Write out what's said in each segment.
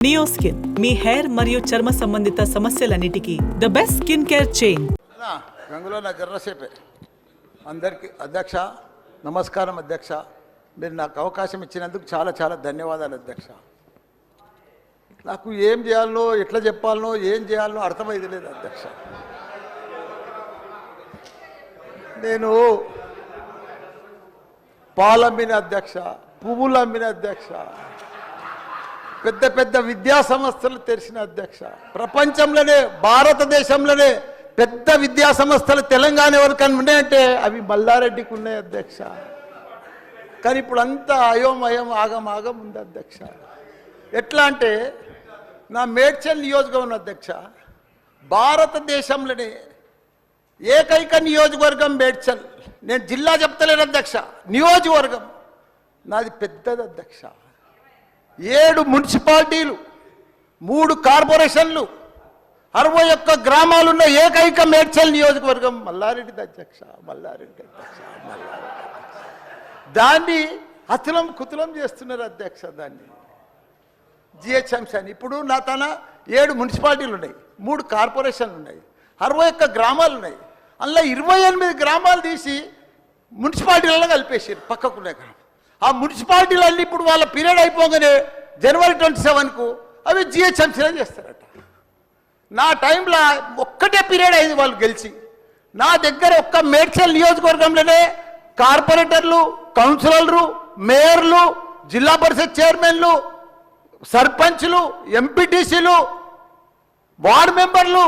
Neo skin మీ hair మరియు చర్మ సంబంధిత సమస్యలన్నిటికీ the best skin care chain. గంగులో నా జర్రసేపే అందరికీ అధ్యక్ష నమస్కారం. అధ్యక్ష, మీరు నాకు అవకాశం ఇచ్చినందుకు చాలా చాలా ధన్యవాదాలు అధ్యక్ష. నాకు ఏం చేయాలనో ఎట్లా చెప్పాలనో ఏం చేయాలనో అర్థమైంది లేదు అధ్యక్ష. నేను పాలమ్మిన అధ్యక్ష, పువ్వులు అమ్మిన అధ్యక్ష, పెద్ద పెద్ద విద్యా సంస్థలు తెరిచిన అధ్యక్ష. ప్రపంచంలోనే భారతదేశంలోనే పెద్ద విద్యా సంస్థలు తెలంగాణ ఎవరికన్నా ఉన్నాయంటే అవి మల్లారెడ్డికి ఉన్నాయి అధ్యక్ష. కానీ ఇప్పుడు అంతా అయోమయం ఆగం ఉంది అధ్యక్ష. ఎట్లా అంటే నా మేడ్చల్ నియోజకవర్గం అధ్యక్ష, భారతదేశంలోనే ఏకైక నియోజకవర్గం మేడ్చల్. నేను జిల్లా చెప్తలేను అధ్యక్ష, నియోజకవర్గం నాది పెద్దది అధ్యక్ష. 7 మున్సిపాలిటీలు, 3 కార్పొరేషన్లు, 61 గ్రామాలున్న ఏకైక మేడ్చల్ నియోజకవర్గం మల్లారెడ్డి అధ్యక్ష. మల్లారెడ్డి దాన్ని అతులం కుతులం చేస్తున్నారు అధ్యక్ష. దాన్ని జిహెచ్ఎంసీ అని ఇప్పుడు నా తన 7 మున్సిపాలిటీలు ఉన్నాయి, 3 కార్పొరేషన్లు ఉన్నాయి, 61 గ్రామాలు ఉన్నాయి. అందులో 28 గ్రామాలు తీసి మున్సిపాలిటీలలో కలిపేసారు పక్కకునే గ్రామం. ఆ మున్సిపాలిటీలన్నీ ఇప్పుడు వాళ్ళ పీరియడ్ అయిపోగానే జనవరి 27కు అవి జిహెచ్ఎంసీలో చేస్తారట. నా టైంలో ఒక్కటే పీరియడ్ అయింది వాళ్ళు గెలిచి. నా దగ్గర ఒక్క మేడ్చల్ నియోజకవర్గంలోనే కార్పొరేటర్లు, కౌన్సిలర్లు, మేయర్లు, జిల్లా పరిషత్ చైర్మన్లు, సర్పంచ్లు, ఎంపీటీసీలు, వార్డు మెంబర్లు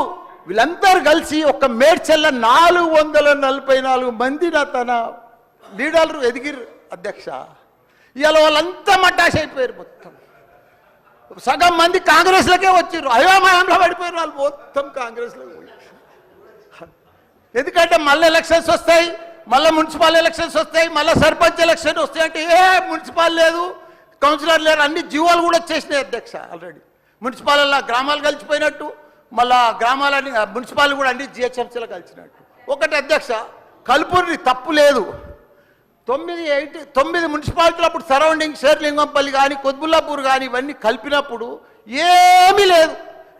వీళ్ళందరూ కలిసి ఒక్క మేడ్చల్ల 444 మంది నా తన లీడర్లు ఎదిగిరు అధ్యక్ష. ఇవాళ వాళ్ళంతా మటాష్ అయిపోయారు. మొత్తం సగం మంది కాంగ్రెస్లకే వచ్చారు. అయోమయంలో పడిపోయారు వాళ్ళు మొత్తం కాంగ్రెస్లో. ఎందుకంటే మళ్ళీ ఎలక్షన్స్ వస్తాయి, మళ్ళీ మున్సిపల్ ఎలక్షన్స్ వస్తాయి, మళ్ళీ సర్పంచ్ ఎలక్షన్ వస్తాయి అంటే ఏ మున్సిపల్ లేదు, కౌన్సిలర్ లేరు, అన్ని జీవోలు కూడా వచ్చేసినాయి అధ్యక్ష. ఆల్రెడీ మున్సిపాలలో గ్రామాలు కలిసిపోయినట్టు, మళ్ళా గ్రామాలన్నీ మున్సిపాలిటీ కూడా అన్ని జిహెచ్ఎంసీలో కలిసినట్టు. ఒకటి అధ్యక్ష, కలుపుని తప్పు లేదు. 9 మున్సిపాలిటీలు అప్పుడు సరౌండింగ్ షేర్లింగంపల్లి కానీ కొద్బుల్లాపూర్ కానీ ఇవన్నీ కలిపినప్పుడు ఏమీ లేదు.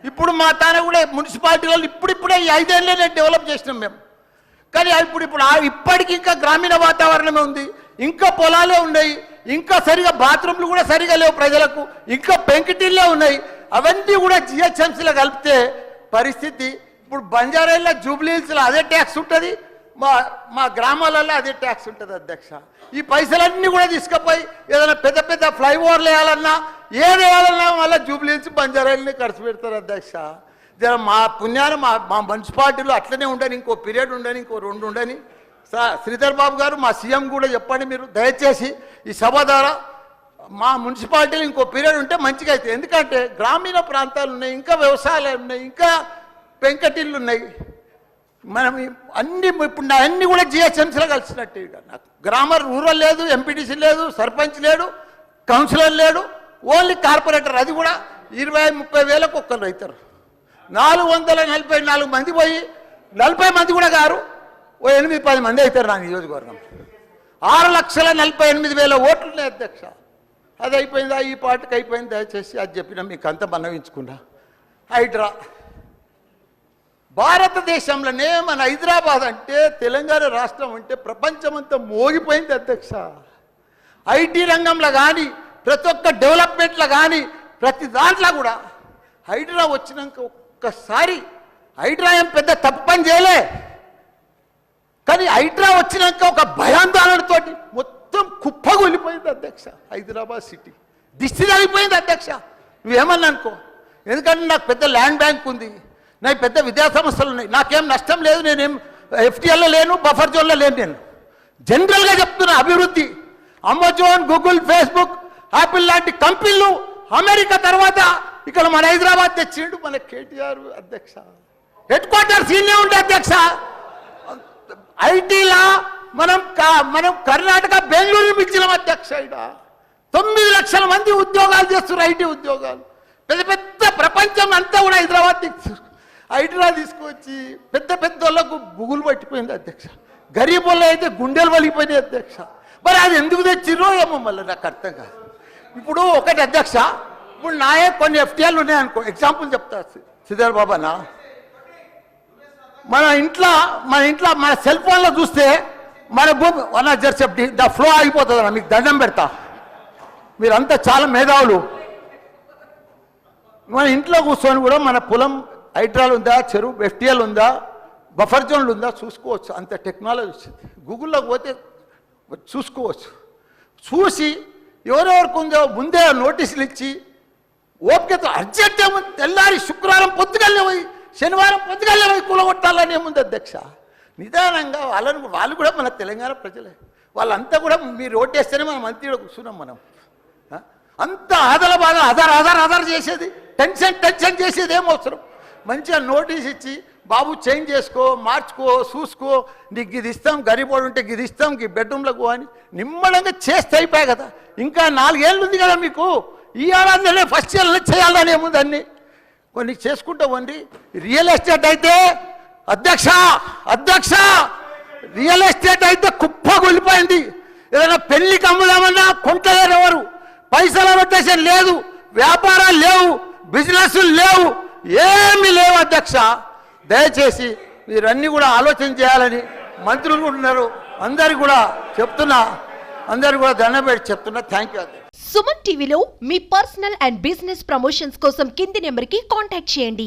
ఇప్పుడు మా తాన కూడా మున్సిపాలిటీలో ఇప్పుడిప్పుడే ఈ 5 ఏళ్ళనే డెవలప్ చేసినాం మేము. కానీ ఇప్పుడు ఇప్పటికి ఇంకా గ్రామీణ వాతావరణమే ఉంది, ఇంకా పొలాలే ఉన్నాయి, ఇంకా సరిగా బాత్రూమ్లు కూడా సరిగా లేవు ప్రజలకు, ఇంకా పెంకిటిల్లే ఉన్నాయి. అవన్నీ కూడా జిహెచ్ఎంసీలో కలిపితే పరిస్థితి ఇప్పుడు బంజారాల్లో జూబ్లీహిల్స్లో అదే ట్యాక్స్ ఉంటుంది, మా గ్రామాలలో అదే ట్యాక్స్ ఉంటుంది అధ్యక్ష. ఈ పైసలన్నీ కూడా తీసుకుపోయి ఏదైనా పెద్ద పెద్ద ఫ్లైఓవర్లు వేయాలన్నా ఏది వేయాలన్నా మళ్ళీ జూబ్లీహిల్స్ బంజారాలని ఖర్చు పెడతారు అధ్యక్ష. జర మా పుణ్యాన్ని మా మున్సిపాలిటీలో అట్లనే ఉండని, ఇంకో పీరియడ్ ఉండని, ఇంకో 2 ఉండని. శ్రీధర్ బాబు గారు మా సీఎం కూడా చెప్పండి మీరు దయచేసి ఈ సభ ద్వారా మా మున్సిపాలిటీలు ఇంకో పీరియడ్ ఉంటే మంచిగా అవుతుంది. ఎందుకంటే గ్రామీణ ప్రాంతాలు ఉన్నాయి, ఇంకా వ్యవసాయాలు ఉన్నాయి, ఇంకా పెంకటిళ్ళు ఉన్నాయి. మనం అన్ని ఇప్పుడు నా అన్ని కూడా జిహెచ్ఎంసీలో కలిసినట్టు. నాకు రూరల్ లేదు, ఎంపీటీసీ లేదు, సర్పంచ్ లేడు, కౌన్సిలర్ లేడు, ఓన్లీ కార్పొరేటర్. అది కూడా 20-30 వేలకు ఒక్కరు అవుతారు. 444 మంది పోయి 40 మంది కూడా గారు 8-10 మంది అవుతారు నా నియోజకవర్గం. 6,48,000 ఓట్లు ఉన్నాయి అధ్యక్ష. అది అయిపోయిందా, ఈ పార్టీకి అయిపోయింది. దయచేసి అది చెప్పినా మీకు అంత మనవించుకున్నా. హైడ్రా భారతదేశంలోనే మన హైదరాబాద్ అంటే, తెలంగాణ రాష్ట్రం అంటే ప్రపంచమంతా మోగిపోయింది అధ్యక్ష. ఐటీ రంగంలో కానీ, ప్రతి ఒక్క డెవలప్మెంట్లో కానీ, ప్రతి దాంట్లో కూడా హైడ్రా వచ్చినాక ఒక్కసారి హైడ్రా ఏం పెద్ద తప్పు పని చేయలే. కానీ హైడ్రా వచ్చినాక ఒక భయాందోళనతో మొత్తం కుప్పగొలిపోయింది అధ్యక్ష. హైదరాబాద్ సిటీ దిష్టి తగిలిపోయింది అధ్యక్ష. నువ్వేమన్నా అనుకో, ఎందుకంటే నాకు పెద్ద ల్యాండ్ బ్యాంక్ ఉంది, నాకు పెద్ద విద్యా సంస్థలు ఉన్నాయి, నాకేం నష్టం లేదు, నేనేం ఎఫ్టీఎల్లో లేను, బఫర్ జోన్లో లేను. నేను జనరల్గా చెప్తున్నా, అభివృద్ధి అమెజాన్, గూగుల్, ఫేస్బుక్, యాపిల్ లాంటి కంపెనీలు అమెరికా తర్వాత ఇక్కడ మన హైదరాబాద్ తెచ్చిండు మన కేటీఆర్ అధ్యక్ష. హెడ్ క్వార్టర్స్ ఈయనే ఉండే అధ్యక్ష. ఐటీలా మనం కర్ణాటక బెంగళూరు మించిన అధ్యక్ష. ఇక్కడ 9 లక్షల మంది ఉద్యోగాలు చేస్తున్నారు, ఐటీ ఉద్యోగాలు. పెద్ద పెద్ద ప్రపంచం అంతా కూడా హైదరాబాద్ హైడ్రా తీసుకొచ్చి పెద్ద పెద్ద వాళ్ళకు బుగులు పట్టిపోయింది అధ్యక్ష. గరీబ్ వాళ్ళు అయితే గుండెలు వలిగిపోయినాయి అధ్యక్ష. మరి అది ఎందుకు తెచ్చిర్రో ఏమో మళ్ళీ నాకు అర్థం కాదు. ఇప్పుడు ఒకటి అధ్యక్ష, ఇప్పుడు నాయే కొన్ని ఎఫ్టీఎల్ ఉన్నాయనుకో, ఎగ్జాంపుల్ చెప్తా శ్రీధర్ బాబానా, మన ఇంట్లో మన సెల్ ఫోన్లో చూస్తే మన భూమి వన్ జర్సెప్టీ ద ఫ్లో అయిపోతుంది అన్న, మీకు దండం పెడతా, మీరంతా చాలా మేధావులు. మన ఇంట్లో కూర్చొని కూడా మన పొలం హైడ్రాల్ ఉందా, చెరువు ఎఫ్టీఎల్ ఉందా, బఫర్ జోన్లు ఉందా చూసుకోవచ్చు. అంత టెక్నాలజీ వచ్చింది. గూగుల్లోకి పోతే చూసుకోవచ్చు. చూసి ఎవరెవరికి ఉందో ముందే నోటీసులు ఇచ్చి ఓపికతో అర్జెంట్ ఏముంది, తెల్లారి శుక్రవారం పొద్దుగల్లే పోయి శనివారం పొద్దుగల్లే పోయి కూలగొట్టాలని ఏముంది అధ్యక్ష. నిదానంగా వాళ్ళు కూడా మన తెలంగాణ ప్రజలే, వాళ్ళంతా కూడా మీరు ఓటేస్తేనే మనం మంత్రిలో కూర్చున్నాం. మనం అంత ఆదల బాగా ఆధార్ చేసేది, టెన్షన్ చేసేది ఏం అవసరం. మంచిగా నోటీస్ ఇచ్చి బాబు చేంజ్ చేసుకో, మార్చుకో, చూసుకో, నీకు ఇది ఇస్తాం, గరీబోడు ఉంటే ఇది ఇస్తాం, ఈ బెడ్రూమ్లకు అని నిమ్మడంగా చేస్తే అయిపోయాయి కదా. ఇంకా 4 ఏళ్ళు ఉంది కదా మీకు, ఈ ఏడాదిలోనే ఫస్ట్ ఇయర్లో చేయాలని ఏముంది, అన్ని కొన్ని చేసుకుంటా ఉండి. రియల్ ఎస్టేట్ అయితే అధ్యక్ష రియల్ ఎస్టేట్ అయితే కుప్పగొలిపోయింది. ఏదైనా పెళ్లికి అమ్ముదామన్నా కొంటలేరు ఎవరు, పైసల రొటేషన్ లేదు, వ్యాపారాలు లేవు, బిజినెస్ లేవు, ఏమీ లేవు అధ్యక్ష. దయచేసి మీరన్నీ కూడా ఆలోచన చేయాలని మంత్రులు ఉన్నారు, అందరు కూడా చెప్తున్నా, అందరు కూడా దండం పెట్టి చెప్తున్నా. థ్యాంక్ యూ అధ్యక్ష. సుమన్ టీవీలో మీ పర్సనల్ అండ్ బిజినెస్ ప్రమోషన్స్ కోసం కింది నెంబర్కి కాంటాక్ట్ చేయండి.